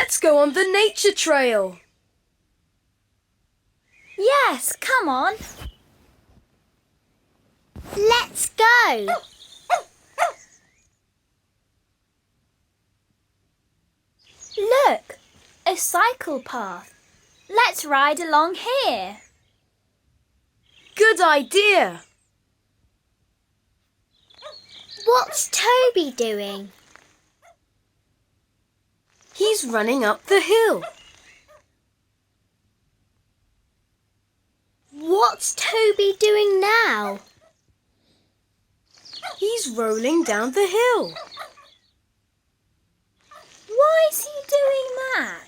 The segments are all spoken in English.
Let's go on the nature trail. Yes, come on. Let's go. Look, a cycle path. Let's ride along here. Good idea. What's Toby doing? He's running up the hill. What's Toby doing now? He's rolling down the hill. Why is he doing that?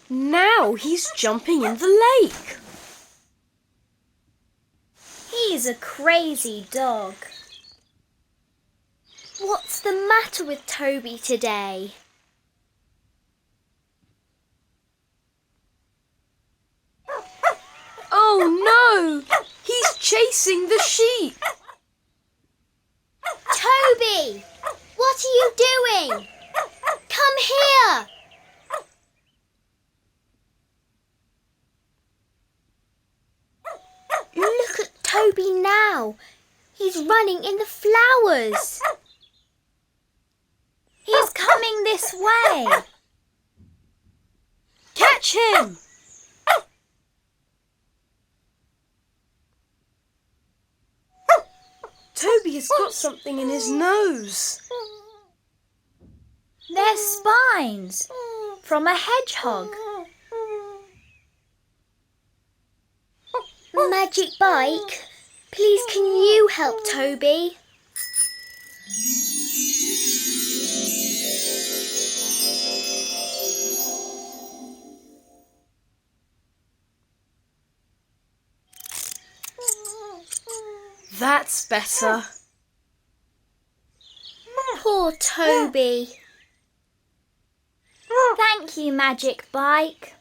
Now he's jumping in the lake. He's a crazy dog. What's the matter with Toby today? Oh no! He's chasing the sheep. Toby! What are you doing? Come here! Look at Toby now. He's running in the flowers. He's coming this way. Catch him! Toby has got something in his nose. They're spines from a hedgehog. Magic Bike, please can you help Toby? That's better. Poor Toby. Thank you, Magic Bike.